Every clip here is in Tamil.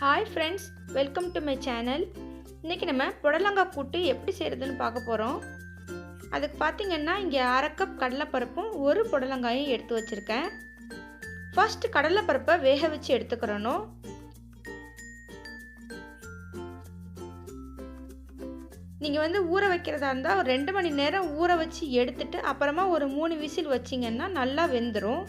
Hi friends, welcome to my channel. இன்றைக்கி நம்ம புடலங்காய் கூட்டு எப்படி செய்கிறதுன்னு பார்க்க போகிறோம். அதுக்கு பார்த்திங்கன்னா இங்கே 1/2 கப் கடலைப்பருப்பும் ஒரு புடலங்காயும் எடுத்து வச்சுருக்கேன். ஃபர்ஸ்ட் கடலைப்பருப்பை வேக வச்சு எடுத்துக்கிறணும். நீங்கள் ஊற வைக்கிறதா இருந்தால் ஒரு 2 மணி நேரம் ஊற வச்சு எடுத்துட்டு அப்புறமா ஒரு 3 விசில் வச்சிங்கன்னா நல்லா வெந்துடும்.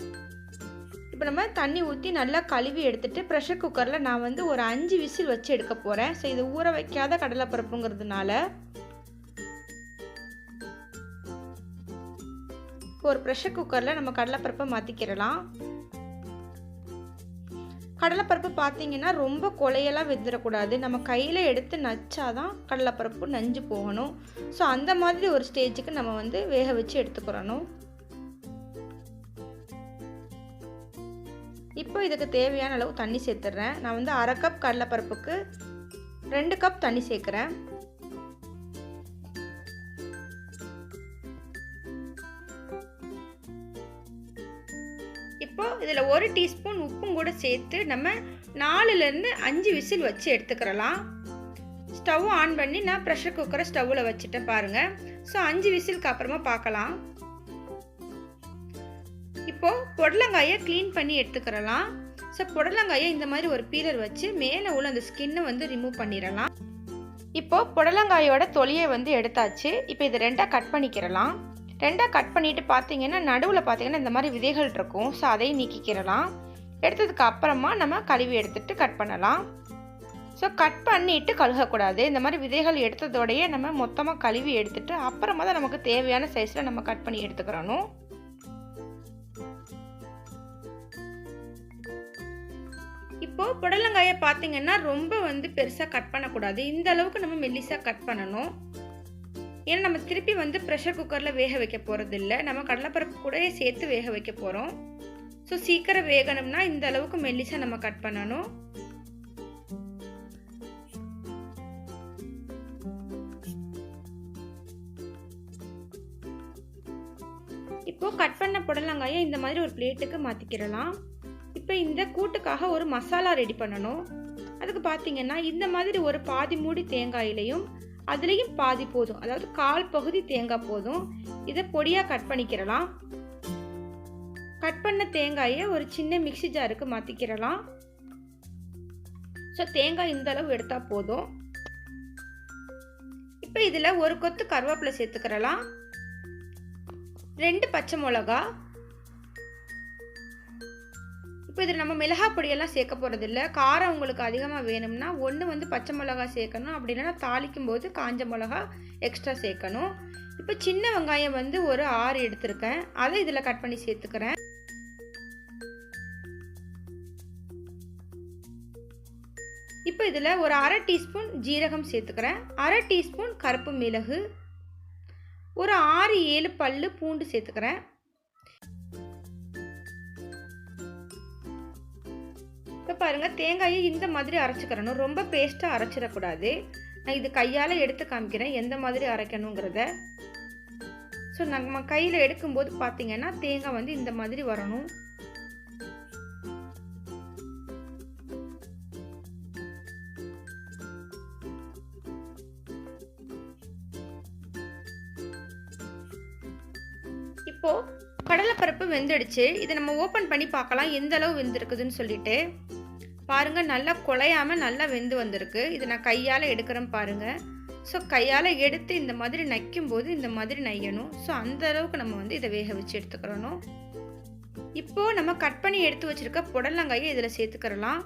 இப்போ நம்ம தண்ணி ஊற்றி நல்லா கழுவி எடுத்துகிட்டு ப்ரெஷர் குக்கரில் நான் ஒரு 5 விசில் வச்சு எடுக்க போகிறேன். ஸோ இது ஊற வைக்காத கடலைப்பருப்புங்கிறதுனால ஒரு ப்ரெஷர் குக்கரில் நம்ம கடலைப்பருப்பை மாற்றிக்கிறலாம். கடலைப்பருப்பு பார்த்திங்கன்னா ரொம்ப கொலையெல்லாம் வெந்துடக்கூடாது. நம்ம கையில் எடுத்து நச்சாதான் கடலைப்பருப்பு நஞ்சு போகணும். ஸோ அந்த மாதிரி ஒரு ஸ்டேஜுக்கு நம்ம வேக வச்சு எடுத்துக்கிறணும். இப்போ இதுக்கு தேவையான அளவு தண்ணி சேர்த்துட்றேன். நான் 1/2 கப் கடலைப்பருப்புக்கு 2 கப் தண்ணி சேர்க்குறேன். இப்போ இதில் 1 டீஸ்பூன் உப்பும் கூட சேர்த்து நம்ம 4லேருந்து 5 விசில் வச்சு எடுத்துக்கிறலாம். ஸ்டவ் ஆன் பண்ணி நான் ப்ரெஷர் குக்கரை ஸ்டவ்வில் வச்சுட்டேன் பாருங்கள். ஸோ 5 விசிலுக்கு அப்புறமா பார்க்கலாம். இப்போது புடலங்காயை க்ளீன் பண்ணி எடுத்துக்கிறலாம். ஸோ புடலங்காயை இந்த மாதிரி ஒரு பீலர் வச்சு மேலே உள்ள அந்த ஸ்கின்னை ரிமூவ் பண்ணிடலாம். இப்போது புடலங்காயோட தொலியை எடுத்தாச்சு. இப்போ இது 2ஆக கட் பண்ணிக்கிறலாம். 2ஆக கட் பண்ணிவிட்டு பார்த்தீங்கன்னா நடுவில் பார்த்தீங்கன்னா இந்த மாதிரி விதைகள் இருக்கும். ஸோ அதையும் நீக்கிக்கிறலாம். எடுத்ததுக்கு அப்புறமா நம்ம கழுவி எடுத்துகிட்டு கட் பண்ணலாம். ஸோ கட் பண்ணிவிட்டு கழுகக்கூடாது. இந்த மாதிரி விதைகள் எடுத்ததோடையே நம்ம மொத்தமாக கழுவி எடுத்துகிட்டு அப்புறமா தான் நமக்கு தேவையான சைஸில் நம்ம கட் பண்ணி எடுத்துக்கிறணும். இப்போ புடலங்காயை பார்த்தீங்கன்னா ரொம்ப பெருசாக கட் பண்ணக்கூடாது. இந்த அளவுக்கு நம்ம மெல்லிசாக கட் பண்ணணும். ஏன்னா நம்ம திருப்பி ப்ரெஷர் குக்கரில் வேக வைக்க போகிறது இல்லை. நம்ம கடலைப்பருப்பு கூடயே சேர்த்து வேக வைக்க போகிறோம். ஸோ சீக்கிரம் வேகணும்னா இந்த அளவுக்கு மெல்லிசாக நம்ம கட் பண்ணணும். இப்போ கட் பண்ண புடலங்காயை இந்த மாதிரி ஒரு பிளேட்டுக்கு மாற்றிக்கிறலாம். இப்போ இந்த கூட்டுக்காக ஒரு மசாலா ரெடி பண்ணணும். அதுக்கு பார்த்தீங்கன்னா இந்த மாதிரி ஒரு பாதி மூடி தேங்காயிலையும் அதுலேயும் பாதி போதும், அதாவது 1/4 பகுதி தேங்காய் போதும். இதை பொடியாக கட் பண்ணிக்கிறலாம். கட் பண்ண தேங்காயை ஒரு சின்ன மிக்ஸி ஜாருக்கு மாற்றிக்கிறலாம். ஸோ தேங்காய் இந்த அளவு எடுத்தால் போதும். இப்போ இதில் ஒரு கொத்து கருவேப்பிலை சேர்த்துக்கிறலாம். 2 பச்சை மிளகா. இப்போ இதில் நம்ம மிளகாய் பொடியெல்லாம் சேர்க்க போகிறதில்ல. காரம் உங்களுக்கு அதிகமாக வேணும்னா ஒன்று பச்சை மிளகா சேர்க்கணும். அப்படி இல்லைன்னா தாளிக்கும் போது காஞ்ச மிளகா எக்ஸ்ட்ரா சேர்க்கணும். இப்போ சின்ன வெங்காயம் ஒரு 6 எடுத்திருக்கேன். அதை இதில் கட் பண்ணி சேர்த்துக்கிறேன். இப்போ இதில் ஒரு 1/2 டீஸ்பூன் ஜீரகம் சேர்த்துக்கிறேன். 1/2 டீஸ்பூன் கருப்பு மிளகு, ஒரு 6-7 பல்லு பூண்டு சேர்த்துக்கிறேன். இப்போ பாருங்கள், தேங்காயை இந்த மாதிரி அரைச்சிக்கிறணும். ரொம்ப பேஸ்ட்டாக அரைச்சிடக்கூடாது. நான் இது கையால் எடுத்து காமிக்கிறேன் எந்த மாதிரி அரைக்கணுங்கிறத. ஸோ நம்ம கையில் எடுக்கும்போது பார்த்தீங்கன்னா தேங்காய் இந்த மாதிரி வரணும். இப்போது கடலைப்பருப்பு வெந்துடுச்சு. இதை நம்ம ஓப்பன் பண்ணி பார்க்கலாம் எந்த அளவு வெந்திருக்குதுன்னு சொல்லிட்டு. பாருங்கள், நல்லா குழையாமல் நல்லா வெந்து வந்திருக்கு. இதை நான் கையால் எடுக்கிறேன் பாருங்கள். ஸோ கையால் எடுத்து இந்த மாதிரி நைக்கும்போது இந்த மாதிரி நையணும். ஸோ அந்த அளவுக்கு நம்ம இதை வேக வச்சு எடுத்துக்கிறணும். இப்போது நம்ம கட் பண்ணி எடுத்து வச்சுருக்க புடலங்காயை இதில் சேர்த்துக்கிறலாம்.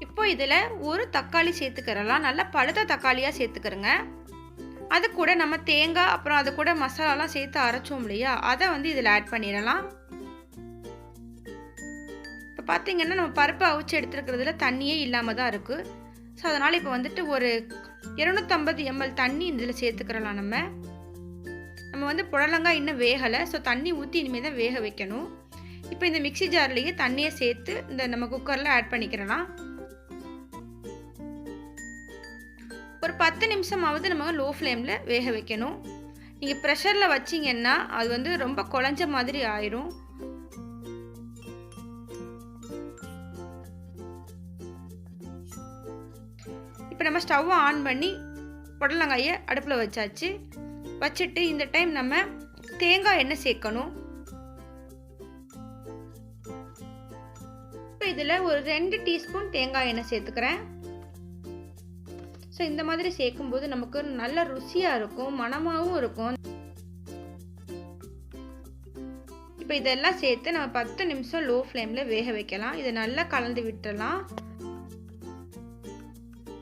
இப்போ இதில் ஒரு தக்காளி சேர்த்துக்கிறலாம். நல்லா பழுத்த தக்காளியாக சேர்த்துக்கிறங்க. அது கூட நம்ம தேங்காய் அப்புறம் அது கூட மசாலாலாம் சேர்த்து அரைச்சோம் இல்லையா, அதை இதில் ஆட் பண்ணிடலாம். இப்போ பார்த்தீங்கன்னா நம்ம பருப்பை அவிச்சு எடுத்துருக்கிறதுல தண்ணியே இல்லாமல் தான் இருக்குது. ஸோ அதனால் இப்போ ஒரு 250 ml தண்ணி இதில் சேர்த்துக்கிறலாம். நம்ம புடலங்காய் இன்னும் வேகலை. ஸோ தண்ணி ஊற்றி இனிமேல் தான் வேக வைக்கணும். இப்போ இந்த மிக்ஸி ஜார்லேயே தண்ணியை சேர்த்து இந்த நம்ம குக்கரில் ஆட் பண்ணிக்கிறலாம். ஒரு 10 நிமிஷமாவது நம்ம லோ ஃப்ளேமில் வேக வைக்கணும். நீங்கள் ப்ரெஷரில் வச்சிங்கன்னா அது வந்து ரொம்ப குழஞ்ச மாதிரி ஆயிரும். இப்போ நம்ம ஸ்டவ்வை ஆன் பண்ணி புடலங்காயை அடுப்பில் வச்சாச்சு. வச்சுட்டு இந்த டைம் நம்ம தேங்காய் எண்ணெய் சேர்க்கணும். இப்போ இதில் ஒரு 2 டீஸ்பூன் தேங்காய் எண்ணெய் சேர்த்துக்கிறேன். ஸோ இந்த மாதிரி சேர்க்கும்போது நமக்கு நல்ல ருசியாக இருக்கும், மணமாகவும் இருக்கும். இப்போ இதெல்லாம் சேர்த்து நம்ம 10 நிமிஷம் லோ ஃப்ளேமில் வேக வைக்கலாம். இதை நல்லா கலந்து விட்டுறலாம்.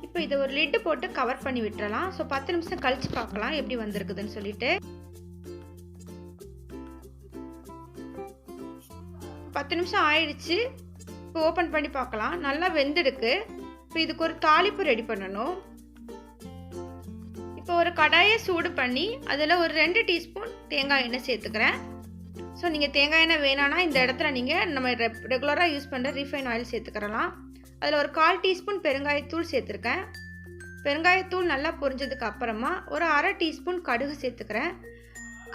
இப்போ இதை ஒரு லிட்டு போட்டு கவர் பண்ணி விட்டுறலாம். ஸோ 10 நிமிஷம் கழிச்சு பார்க்கலாம் எப்படி வந்திருக்குதுன்னு சொல்லிட்டு. 10 நிமிஷம் ஆயிடுச்சு. இப்போ ஓப்பன் பண்ணி பார்க்கலாம். நல்லா வெந்திருக்கு. இப்போ இதுக்கு ஒரு தாளிப்பு ரெடி பண்ணணும். இப்போ ஒரு கடாயை சூடு பண்ணி அதில் ஒரு 2 டீஸ்பூன் தேங்காய் எண்ணெய் சேர்த்துக்கிறேன். ஸோ நீங்கள் தேங்காய் எண்ணெய் வேணான்னா இந்த இடத்துல நீங்கள் நம்ம ரெகுலராக யூஸ் பண்ணுற ரீஃபைன் ஆயில் சேர்த்துக்கிறலாம். அதில் ஒரு 1/4 டீஸ்பூன் பெருங்காயத்தூள் சேர்த்துருக்கேன். பெருங்காயத்தூள் நல்லா பொரிஞ்சதுக்கு அப்புறமா ஒரு 1/2 டீஸ்பூன் கடுகு சேர்த்துக்கிறேன்.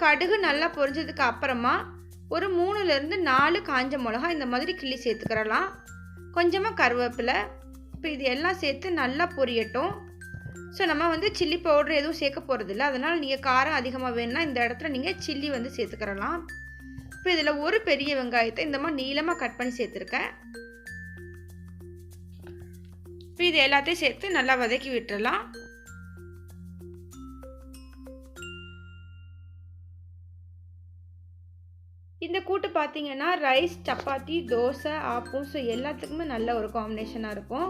கடுகு நல்லா பொரிஞ்சதுக்கு அப்புறமா ஒரு 3லேருந்து 4 காஞ்ச மிளகா இந்த மாதிரி கிள்ளி சேர்த்துக்கிறலாம். கொஞ்சமாக கருவேப்பிலை. இப்போ இது எல்லாம் சேர்த்து நல்லா பொரியட்டும். ஸோ நம்ம வந்து சில்லி பவுடர் எதுவும் சேர்க்க போகிறதில்ல. அதனால் நீங்கள் காரம் அதிகமாக வேணும்னா இந்த இடத்துல நீங்கள் சில்லி வந்து சேர்த்துக்கிறலாம். இப்போ இதில் ஒரு பெரிய வெங்காயத்தை இந்த மாதிரி நீளமாக கட் பண்ணி சேர்த்துருக்கேன். இப்போ இது எல்லாத்தையும் சேர்த்து நல்லா வதக்கி விட்டுறலாம். இந்த கூட்டு பார்த்தீங்கன்னா ரைஸ், சப்பாத்தி, தோசை, ஆப்பம் ஸோ எல்லாத்துக்குமே நல்ல ஒரு காம்பினேஷனாக இருக்கும்.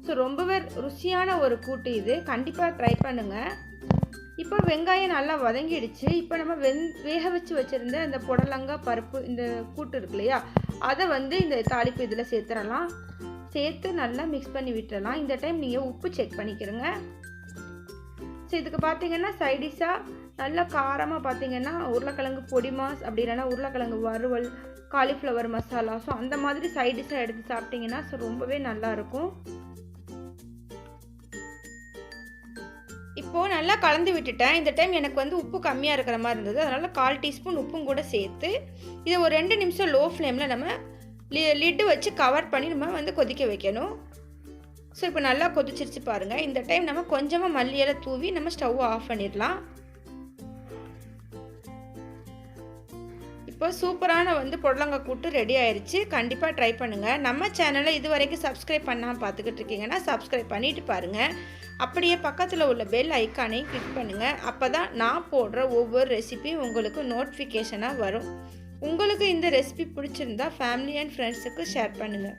ஸோ ரொம்பவே ருசியான ஒரு கூட்டு இது. கண்டிப்பாக ட்ரை பண்ணுங்கள். இப்போ வெங்காயம் நல்லா வதங்கிடுச்சு. இப்போ நம்ம வேக வச்சு வச்சுருந்த இந்த புடலங்காய் பருப்பு இந்த கூட்டு இருக்கு இல்லையா, அதை வந்து இந்த தாளிப்பு இதில் சேர்த்துடலாம். சேர்த்து நல்லா மிக்ஸ் பண்ணி விட்டுறலாம். இந்த டைம் நீங்கள் உப்பு செக் பண்ணிக்கிறங்க. ஸோ இதுக்கு பார்த்தீங்கன்னா சைடிஷாக நல்லா காரமாக பார்த்தீங்கன்னா உருளைக்கிழங்கு பொடி மாஸ், அப்படி இல்லைன்னா உருளைக்கிழங்கு வறுவல், காலிஃப்ளவர் மசாலா, ஸோ அந்த மாதிரி சைடிஷாக எடுத்து சாப்பிட்டிங்கன்னா ஸோ ரொம்பவே நல்லாயிருக்கும். இப்போது நல்லா கலந்து விட்டுட்டேன். இந்த டைம் எனக்கு வந்து உப்பு கம்மியாக இருக்கிற மாதிரி இருந்தது. அதனால் 1/4 டீஸ்பூன் உப்பும் கூட சேர்த்து இதை ஒரு 2 நிமிஷம் லோ ஃப்ளேமில் நம்ம லிட்டு வச்சு கவர் பண்ணி நம்ம வந்து கொதிக்க வைக்கணும். ஸோ இப்போ நல்லா கொதிச்சிருச்சு பாருங்கள். இந்த டைம் நம்ம கொஞ்சமாக மல்லி இலை தூவி நம்ம ஸ்டவ் ஆஃப் பண்ணிடலாம். இப்போ சூப்பரான வந்து புடலங்காய் கூட்டு ரெடி ஆயிடுச்சு. கண்டிப்பாக ட்ரை பண்ணுங்கள். நம்ம சேனலை இது வரைக்கும் சப்ஸ்கிரைப் பண்ணாமல் பார்த்துக்கிட்டு இருக்கீங்கன்னா சப்ஸ்கிரைப் பண்ணிவிட்டு பாருங்கள். அப்படியே பக்கத்தில் உள்ள பெல் ஐக்கானையும் கிளிக் பண்ணுங்கள். அப்போ தான் நான் போடுற ஒவ்வொரு ரெசிபியும் உங்களுக்கு நோட்டிஃபிகேஷனாக வரும். உங்களுக்கு இந்த ரெசிபி பிடிச்சிருந்தா ஃபேமிலி அண்ட் ஃப்ரெண்ட்ஸுக்கு ஷேர் பண்ணுங்கள்.